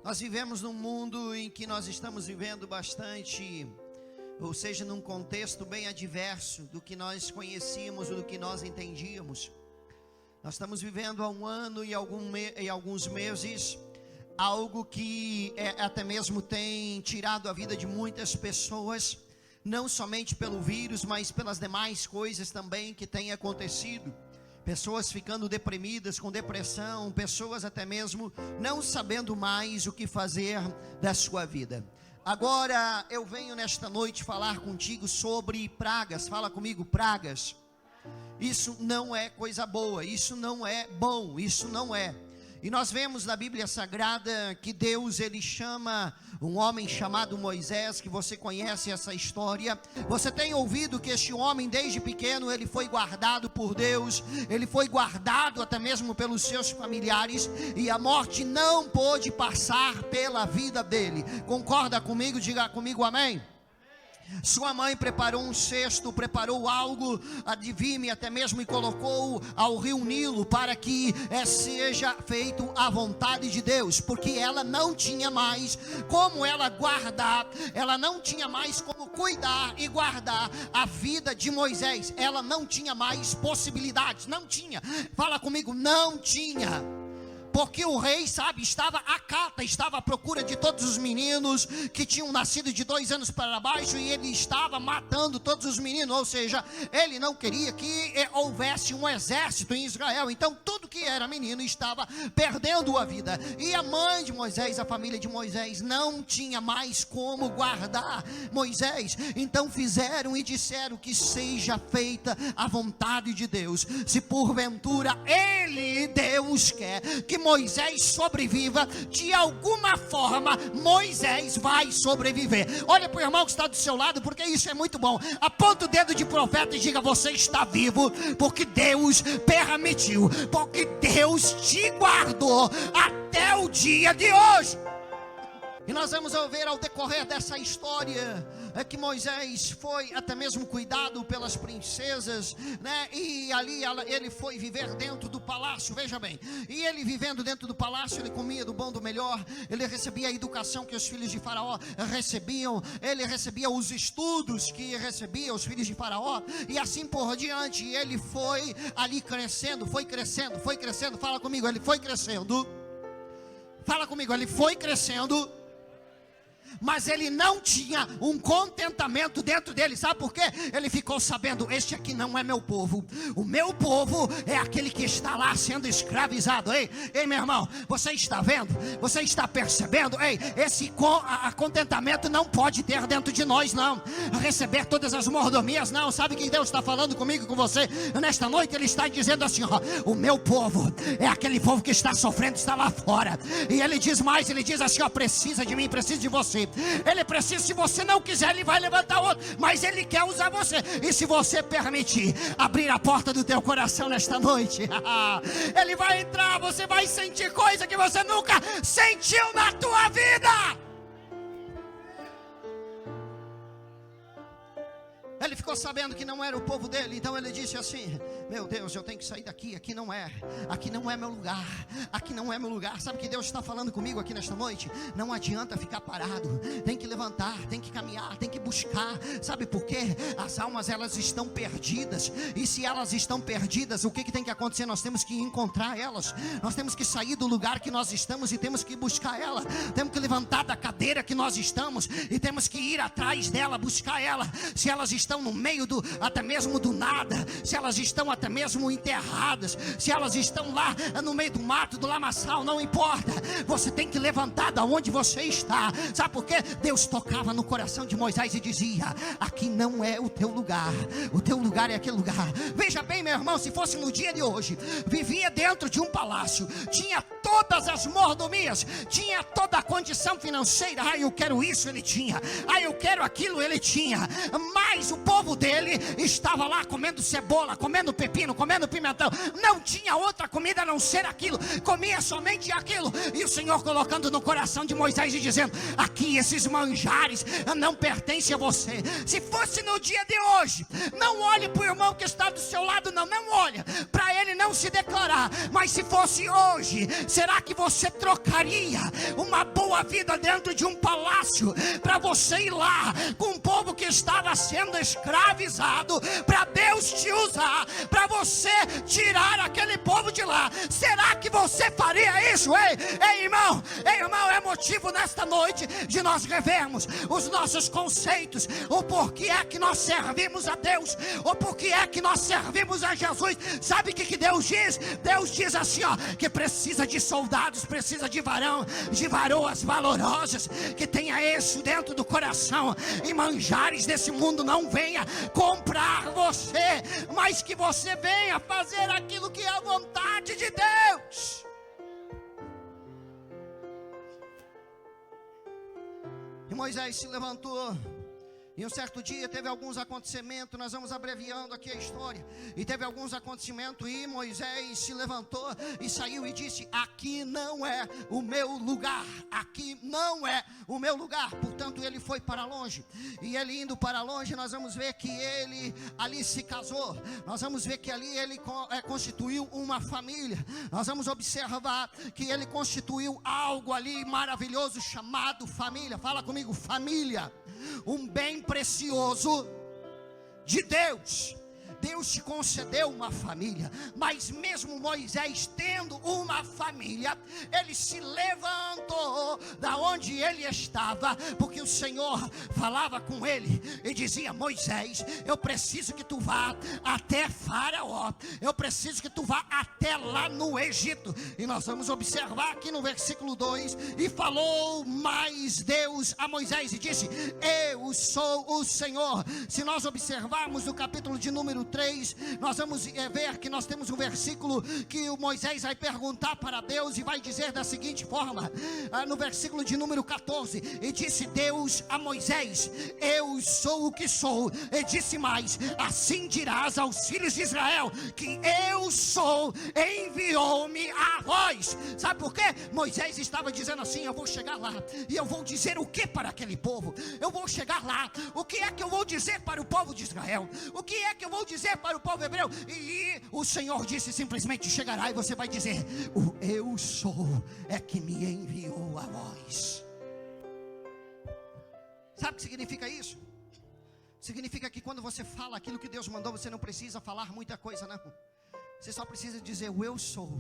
Nós vivemos num mundo em que nós estamos vivendo bastante, ou seja, num contexto bem adverso do que nós conhecíamos, do que nós entendíamos. Nós estamos vivendo há um ano e alguns meses, algo que até mesmo tem tirado a vida de muitas pessoas, não somente pelo vírus, mas pelas demais coisas também que têm acontecido. Pessoas ficando deprimidas, com depressão, pessoas até mesmo não sabendo mais o que fazer da sua vida. Agora eu venho nesta noite falar contigo sobre pragas. Fala comigo, pragas. Isso não é coisa boa, isso não é bom, isso não é. E nós vemos na Bíblia Sagrada que Deus, ele chama um homem chamado Moisés, que você conhece essa história. Você tem ouvido que este homem desde pequeno, ele foi guardado por Deus, ele foi guardado até mesmo pelos seus familiares, e a morte não pôde passar pela vida dele. Concorda comigo? Diga comigo amém. Sua mãe preparou um cesto, preparou algo, adivinhe até mesmo, e colocou ao rio Nilo para que seja feito a vontade de Deus, porque ela não tinha mais como ela guardar, ela não tinha mais como cuidar e guardar a vida de Moisés. Ela não tinha mais possibilidades, não tinha. Fala comigo, não tinha. Porque o rei, estava à procura de todos os meninos que tinham nascido de 2 anos para baixo, e ele estava matando todos os meninos, ou seja, ele não queria que houvesse um exército em Israel. Então tudo que era menino estava perdendo a vida, e a mãe de Moisés, a família de Moisés, não tinha mais como guardar Moisés. Então fizeram e disseram que seja feita a vontade de Deus. Se porventura Deus quer que Moisés sobreviva, de alguma forma Moisés vai sobreviver. Olha para o irmão que está do seu lado, porque isso é muito bom. Aponta o dedo de profeta e diga: você está vivo porque Deus permitiu, porque Deus te guardou até o dia de hoje. E nós vamos ver ao decorrer dessa história que Moisés foi até mesmo cuidado pelas princesas, né? E ali ele foi viver dentro do palácio, veja bem. E ele vivendo dentro do palácio, ele comia do bom do melhor, ele recebia a educação que os filhos de Faraó recebiam, ele recebia os estudos que recebia os filhos de Faraó, e assim por diante. E ele foi ali crescendo, foi crescendo. Fala comigo, ele foi crescendo. Fala comigo, ele foi crescendo. Mas ele não tinha um contentamento dentro dele. Sabe por quê? Ele ficou sabendo: este aqui não é meu povo. O meu povo é aquele que está lá sendo escravizado. Ei, meu irmão, você está vendo? Você está percebendo? Ei, esse contentamento não pode ter dentro de nós, não. Receber todas as mordomias, não. Sabe quem Deus está falando comigo e com você? Nesta noite ele está dizendo assim: ó, o meu povo é aquele povo que está sofrendo, está lá fora. E ele diz mais, ele diz assim: ó, precisa de mim, precisa de você. Ele precisa, se você não quiser, ele vai levantar outro, mas ele quer usar você. E se você permitir abrir a porta do teu coração nesta noite, ele vai entrar, você vai sentir coisa que você nunca sentiu na tua vida. Ele ficou sabendo que não era o povo dele, então ele disse assim: meu Deus, eu tenho que sair daqui, aqui não é meu lugar, aqui não é meu lugar. Sabe o que Deus está falando comigo aqui nesta noite? Não adianta ficar parado, tem que levantar, tem que caminhar, tem que buscar. Sabe por quê? As almas, elas estão perdidas, e se elas estão perdidas, o que tem que acontecer? Nós temos que encontrar elas, nós temos que sair do lugar que nós estamos e temos que buscar ela. Temos que levantar da cadeira que nós estamos e temos que ir atrás dela, buscar ela. Se elas estão no meio até mesmo do nada, se elas estão até mesmo enterradas, se elas estão lá no meio do mato, do lamaçal, não importa, você tem que levantar da onde você está. Sabe por quê? Deus tocava no coração de Moisés e dizia: aqui não é o teu lugar, o teu lugar é aquele lugar. Veja bem, meu irmão, se fosse no dia de hoje, vivia dentro de um palácio, tinha todas as mordomias, tinha toda a condição financeira. Eu quero isso, ele tinha. Eu quero aquilo, ele tinha. Mas o povo dele estava lá comendo cebola, comendo pepino, comendo pimentão. Não tinha outra comida a não ser aquilo, comia somente aquilo. E o Senhor colocando no coração de Moisés e dizendo: aqui esses manjares não pertencem a você. Se fosse no dia de hoje, não olhe para o irmão que está do seu lado, não olha para ele, não se declarar. Mas se fosse hoje, Será que você trocaria uma boa vida dentro de um palácio para você ir lá com um povo que estava sendo escravizado, para Deus te usar, para você tirar aquele povo de lá? Será que você faria isso? Ei, irmão, é motivo nesta noite de nós revermos os nossos conceitos, o porquê é que nós servimos a Deus, o porquê é que nós servimos a Jesus. Sabe o que Deus diz? Deus diz assim, ó, que precisa de soldados, precisa de varoas valorosas, que tenha isso dentro do coração, e manjares desse mundo não venha comprar você, mas que você venha fazer aquilo que é a vontade de Deus. E Moisés se levantou, e um certo dia teve alguns acontecimentos. Nós vamos abreviando aqui a história. E teve alguns acontecimentos, e Moisés se levantou e saiu e disse: aqui não é o meu lugar, aqui não é o meu lugar. Portanto ele foi para longe, e ele indo para longe, nós vamos ver que ele ali se casou. Nós vamos ver que ali ele constituiu uma família. Nós vamos observar que ele constituiu algo ali maravilhoso chamado família. Fala comigo, família. Um bem precioso de Deus. Deus te concedeu uma família, mas mesmo Moisés tendo uma família, ele se levantou da onde ele estava, porque o Senhor falava com ele e dizia: Moisés, eu preciso que tu vá até Faraó, eu preciso que tu vá até lá no Egito. E nós vamos observar aqui no versículo 2: e falou mais Deus a Moisés e disse: eu sou o Senhor. Se nós observarmos no capítulo de número 3, nós vamos ver que nós temos um versículo que o Moisés vai perguntar para Deus e vai dizer da seguinte forma, no versículo de número 14: e disse Deus a Moisés: eu sou o que sou. E disse mais: assim dirás aos filhos de Israel que eu sou, enviou-me a vós. Sabe por quê? Moisés estava dizendo assim: eu vou chegar lá e eu vou dizer o que para aquele povo? Eu vou chegar lá, o que é que eu vou dizer para o povo de Israel? O que é que eu vou dizer para o povo hebreu? E o Senhor disse simplesmente: chegará e você vai dizer: o eu sou é que me enviou a vós. Sabe o que significa isso? Significa que quando você fala aquilo que Deus mandou, você não precisa falar muita coisa, não. Você só precisa dizer: o eu sou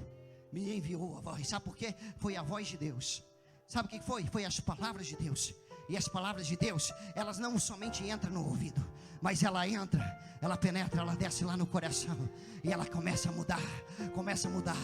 me enviou a vós. Sabe por quê? Foi a voz de Deus. Sabe o que foi? Foi as palavras de Deus. E as palavras de Deus, elas não somente entram no ouvido, mas ela entra, ela penetra, ela desce lá no coração, e ela começa a mudar, começa a mudar,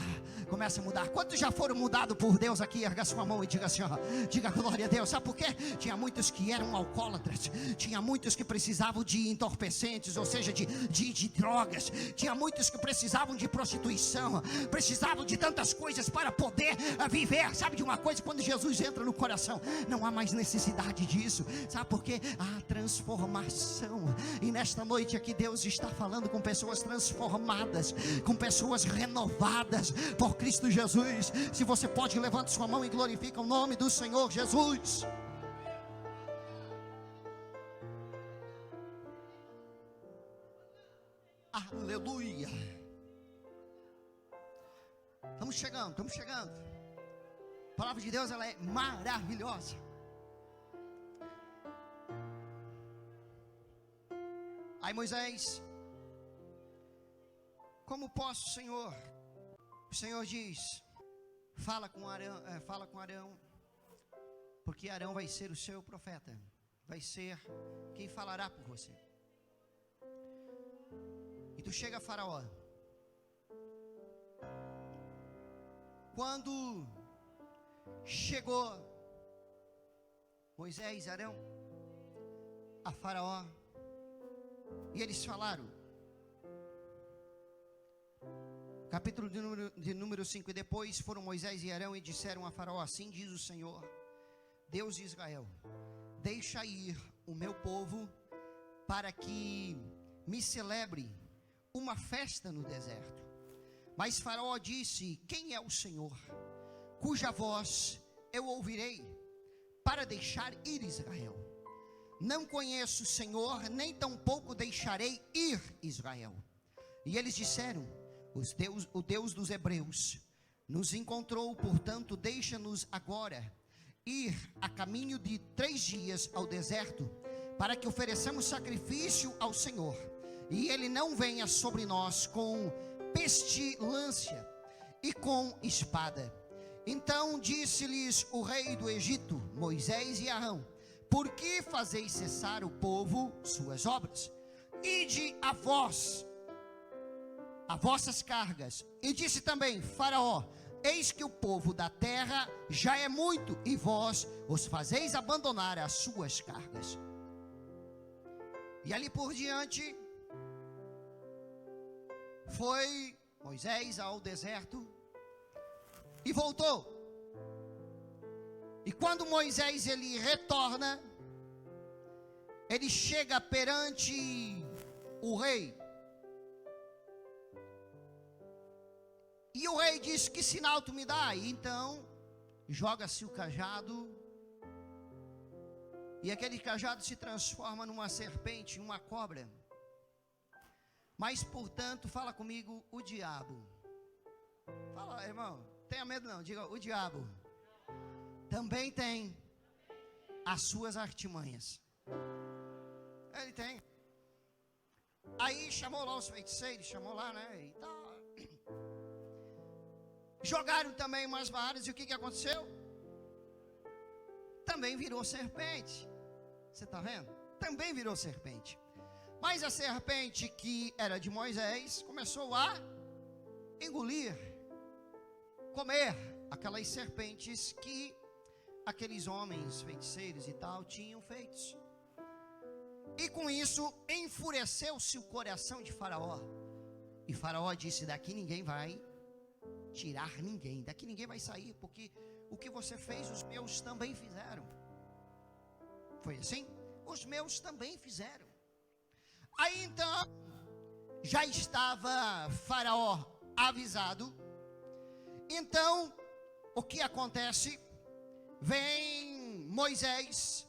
começa a mudar. Quantos já foram mudados por Deus aqui? Erga sua mão e diga assim, ó, diga glória a Deus. Sabe por quê? Tinha muitos que eram alcoólatras, tinha muitos que precisavam de entorpecentes, ou seja, de drogas, tinha muitos que precisavam de prostituição, precisavam de tantas coisas para poder viver. Sabe de uma coisa? Quando Jesus entra no coração, não há mais necessidade disso. Sabe por quê? Há transformação. E nesta noite aqui Deus está falando com pessoas transformadas, com pessoas renovadas por Cristo Jesus. Se você pode, levante sua mão e glorifica o nome do Senhor Jesus. Aleluia. Estamos chegando. A palavra de Deus, ela é maravilhosa. Aí Moisés: como posso, Senhor? O Senhor diz: fala com Arão, porque Arão vai ser o seu profeta, vai ser quem falará por você. E tu chega a Faraó. Quando chegou Moisés e Arão a Faraó, e eles falaram, capítulo de número 5: e depois foram Moisés e Arão e disseram a Faraó: assim diz o Senhor, Deus de Israel, deixa ir o meu povo para que me celebre uma festa no deserto. Mas Faraó disse: quem é o Senhor, cuja voz eu ouvirei para deixar ir Israel? Não conheço o Senhor, nem tampouco deixarei ir Israel. E eles disseram: o Deus dos hebreus nos encontrou, portanto, deixa-nos agora ir a caminho de 3 dias ao deserto, para que ofereçamos sacrifício ao Senhor, e Ele não venha sobre nós com pestilência e com espada. Então disse-lhes o rei do Egito, Moisés e Arão: por que fazeis cessar o povo suas obras? Ide a vós, a vossas cargas. E disse também Faraó: eis que o povo da terra já é muito, e vós os fazeis abandonar as suas cargas. E ali por diante, foi Moisés ao deserto e voltou. E quando Moisés ele retorna, ele chega perante o rei. E o rei diz: que sinal tu me dá? E então joga-se o cajado, e aquele cajado se transforma numa serpente, uma cobra. Mas portanto, fala comigo, o diabo. Fala, irmão, tenha medo não, diga: o diabo também tem as suas artimanhas. Ele tem. Aí chamou lá os feiticeiros, chamou lá, né, e tal. Jogaram também umas varas, e o que aconteceu? Também virou serpente. Você está vendo? Também virou serpente. Mas a serpente que era de Moisés começou a engolir, comer aquelas serpentes que aqueles homens feiticeiros e tal tinham feitos. E com isso enfureceu-se o coração de Faraó. E Faraó disse: daqui ninguém vai tirar ninguém, daqui ninguém vai sair, porque o que você fez, os meus também fizeram. Foi assim? Os meus também fizeram. Aí então, já estava Faraó avisado. Então, o que acontece? Vem Moisés,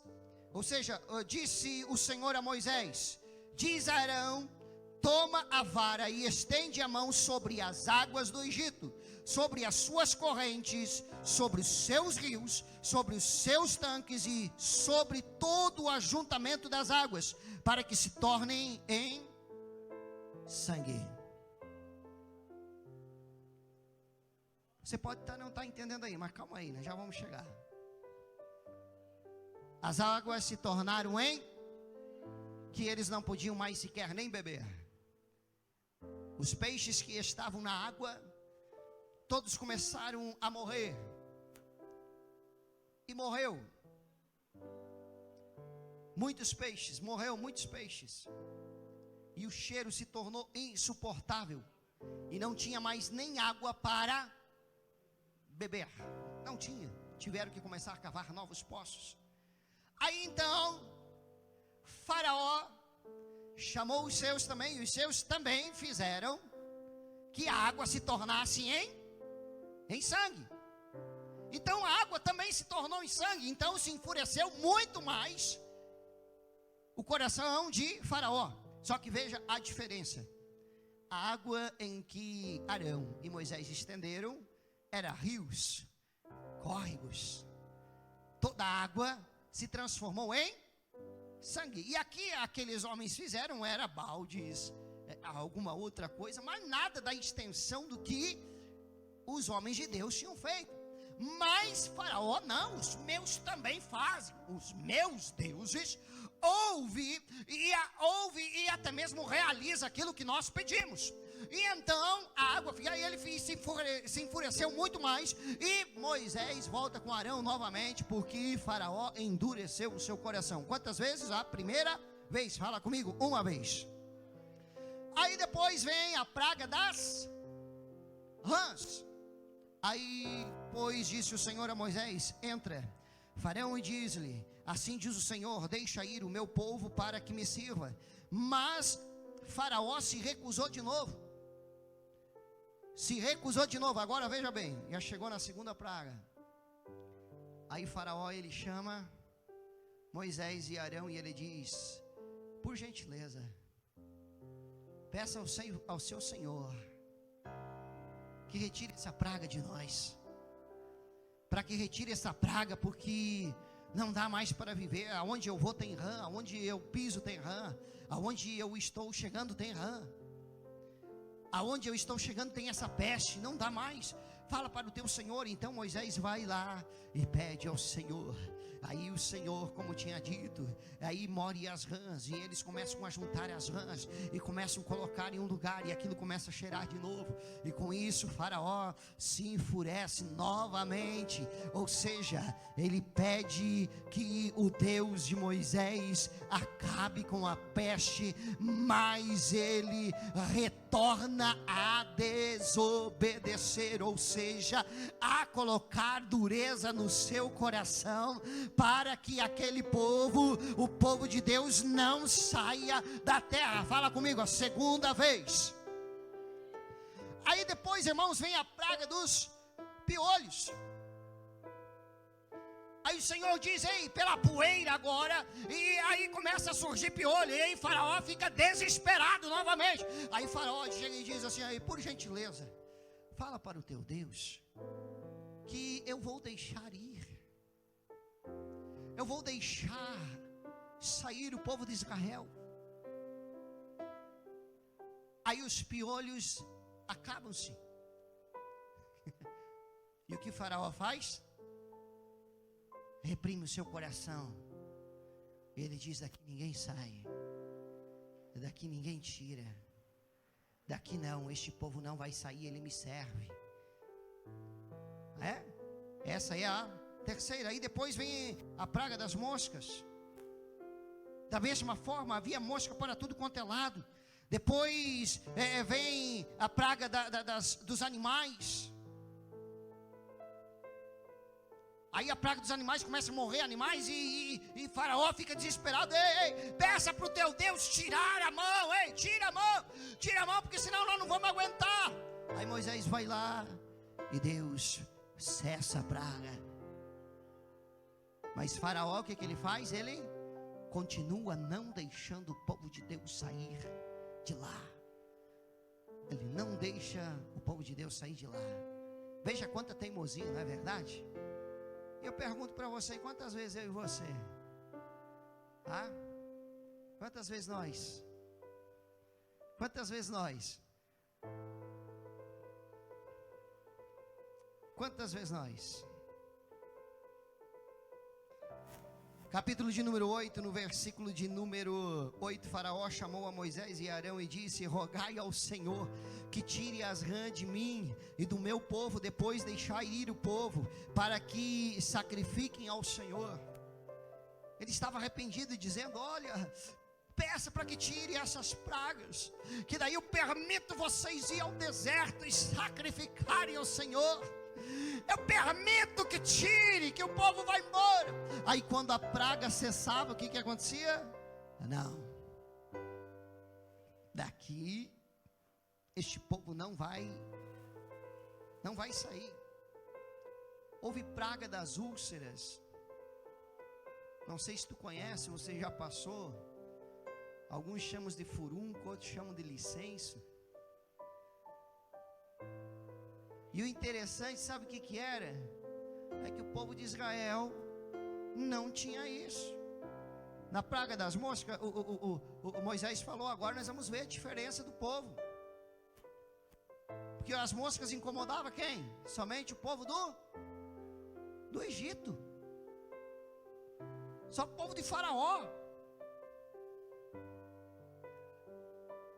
ou seja, disse o Senhor a Moisés: diz a Arão: toma a vara e estende a mão sobre as águas do Egito, sobre as suas correntes, sobre os seus rios, sobre os seus tanques e sobre todo o ajuntamento das águas, para que se tornem em sangue. Você pode não estar entendendo aí, mas calma aí, né? Já vamos chegar. As águas se tornaram em que eles não podiam mais sequer nem beber. Os peixes que estavam na água, todos começaram a morrer. E morreu muitos peixes, morreu muitos peixes. E o cheiro se tornou insuportável. E não tinha mais nem água para beber. Não tinha. Tiveram que começar a cavar novos poços. Aí então, Faraó chamou os seus também, e os seus também fizeram que a água se tornasse em sangue. Então a água também se tornou em sangue. Então se enfureceu muito mais o coração de Faraó. Só que veja a diferença. A água em que Arão e Moisés estenderam era rios, córregos. Toda a água se transformou em sangue. E aqui aqueles homens fizeram era baldes, alguma outra coisa, mas nada da extensão do que os homens de Deus tinham feito. Mas Faraó: não, os meus também fazem. Os meus deuses ouve e até mesmo realiza aquilo que nós pedimos. E então a água, e aí ele se enfureceu muito mais. E Moisés volta com Arão novamente, porque Faraó endureceu o seu coração. Quantas vezes? A primeira vez. Fala comigo, uma vez. Aí depois vem a praga das rãs. Aí, pois, disse o Senhor a Moisés: entra, Faraó, e diz-lhe: assim diz o Senhor, deixa ir o meu povo para que me sirva. Mas Faraó se recusou de novo. Se recusou de novo. Agora veja bem, já chegou na segunda praga. Aí Faraó ele chama Moisés e Arão e ele diz: por gentileza, peça ao seu Senhor que retire essa praga de nós. Para que retire essa praga, porque não dá mais para viver. Aonde eu vou tem rã, aonde eu piso tem rã, aonde eu estou chegando tem rã, aonde eu estou chegando tem essa peste, não dá mais. Fala para o teu Senhor. Então Moisés vai lá e pede ao Senhor. Aí o Senhor, como tinha dito, aí morre as rãs, e eles começam a juntar as rãs, e começam a colocar em um lugar, e aquilo começa a cheirar de novo, e com isso o faraó se enfurece novamente, ou seja, ele pede que o Deus de Moisés acabe com a peste, mas ele retorna a desobedecer, ou seja, a colocar dureza no seu coração, para que aquele povo, o povo de Deus, não saia da terra. Fala comigo, a segunda vez. Aí depois, irmãos, vem a praga dos piolhos. Aí o Senhor diz: ei, pela poeira agora, e aí começa a surgir piolho, e aí Faraó fica desesperado novamente. Aí Faraó chega e diz assim: aí, por gentileza, fala para o teu Deus que eu vou deixar ir, eu vou deixar sair o povo de Israel. Aí os piolhos acabam-se. E o que Faraó faz? Reprime o seu coração. Ele diz: daqui ninguém sai, daqui ninguém tira, daqui não, este povo não vai sair, ele me serve. Essa é a terceira. Aí depois vem a praga das moscas. Da mesma forma, havia mosca para tudo quanto é lado. Depois vem a praga dos animais. Aí a praga dos animais começa a morrer animais, e Faraó fica desesperado. Ei, peça para o teu Deus tirar a mão. Ei, tira a mão, porque senão nós não vamos aguentar. Aí Moisés vai lá e Deus cessa a praga. Mas Faraó, o que ele faz? Ele continua não deixando o povo de Deus sair de lá. Ele não deixa o povo de Deus sair de lá. Veja quanta teimosia, não é verdade? Eu pergunto para você: quantas vezes eu e você? Quantas vezes nós? Quantas vezes nós? Quantas vezes nós? Capítulo de número 8, no versículo de número 8, Faraó chamou a Moisés e Arão e disse: rogai ao Senhor que tire as rãs de mim e do meu povo, depois deixai ir o povo, para que sacrifiquem ao Senhor. Ele estava arrependido, dizendo: olha, peça para que tire essas pragas, que daí eu permito vocês ir ao deserto e sacrificarem ao Senhor. Eu permito que tire, que o povo vai embora. Aí quando a praga cessava, o que acontecia? Não, daqui este povo não vai sair. Houve praga das úlceras. Não sei se tu conhece, você já passou. Alguns chamam de furúnculo, outros chamam de licenço. E o interessante, sabe o que era? É que o povo de Israel não tinha isso. Na praga das moscas, o Moisés falou: agora nós vamos ver a diferença do povo. Porque as moscas incomodavam quem? Somente o povo do Egito. Só o povo de Faraó.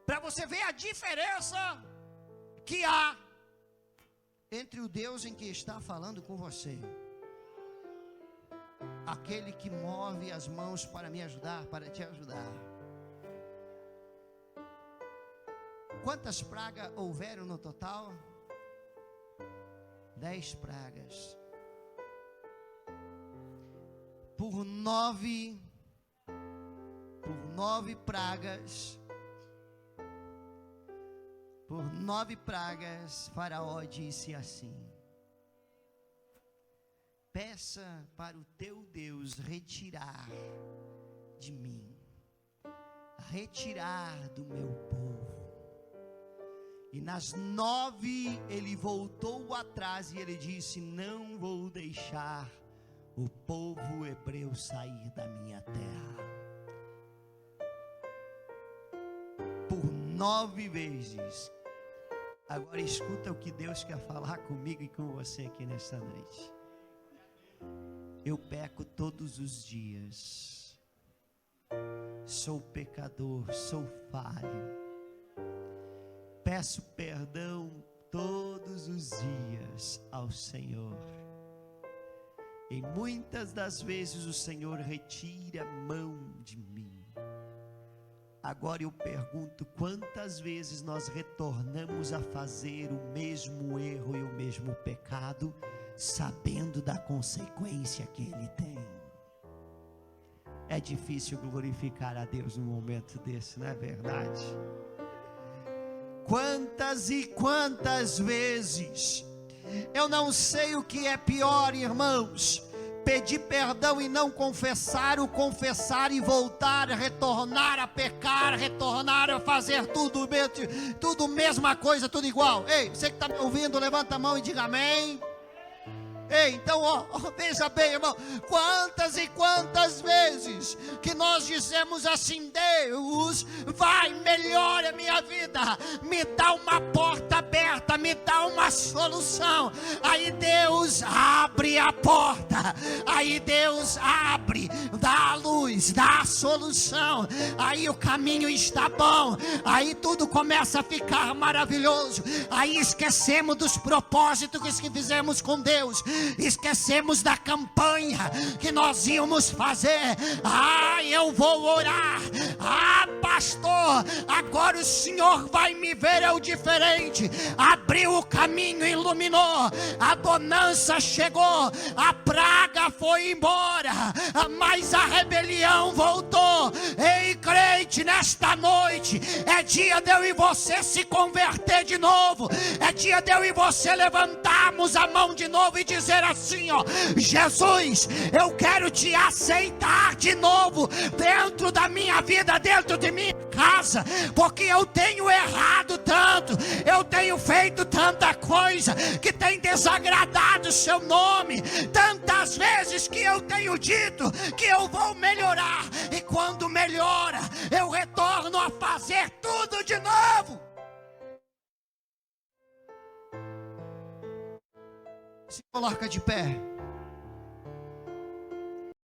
Para você ver a diferença que há entre o Deus em que está falando com você, aquele que move as mãos para me ajudar, para te ajudar. Quantas pragas houveram no total? 10 pragas. Por nove pragas, por 9 pragas, Faraó disse assim: peça para o teu Deus retirar de mim, retirar do meu povo. E nas 9 ele voltou atrás e ele disse: não vou deixar o povo hebreu sair da minha terra. Por 9 vezes. Agora escuta o que Deus quer falar comigo e com você aqui nesta noite. Eu peco todos os dias. Sou pecador, sou falho. Peço perdão todos os dias ao Senhor. E muitas das vezes o Senhor retira a mão de mim. Agora eu pergunto: quantas vezes nós retornamos a fazer o mesmo erro e o mesmo pecado, sabendo da consequência que ele tem? É difícil glorificar a Deus num momento desse, não é verdade? Quantas e quantas vezes, eu não sei o que é pior, irmãos: pedir perdão e não confessar, o confessar e voltar, retornar a pecar, retornar a fazer tudo mesma coisa, tudo igual. Ei, você que está me ouvindo, levanta a mão e diga amém. Ei, então, veja bem, irmão, quantas e quantas vezes que nós dizemos assim: Deus, vai, melhora a minha vida, me dá uma porta aberta, me dá uma solução. Aí Deus abre a porta, aí Deus abre, dá a luz, dá a solução, aí o caminho está bom, aí tudo começa a ficar maravilhoso. Aí esquecemos dos propósitos que fizemos com Deus, esquecemos da campanha que nós íamos fazer. Eu vou orar. Pastor, agora o Senhor vai me ver eu diferente. Abriu o caminho, iluminou, a bonança chegou, a praga foi embora, mas a rebelião voltou. Ei, crente, nesta noite é dia de eu e você se converter de novo. É dia de eu e você levantarmos a mão de novo e dizer assim: Jesus, eu quero te aceitar de novo dentro da minha vida, dentro de minha casa, porque eu tenho errado tanto, eu tenho feito tanta coisa que tem desagradado o seu nome, tantas vezes que eu tenho dito que eu vou melhorar, e quando melhora, eu retorno a fazer tudo de novo. Se coloca de pé.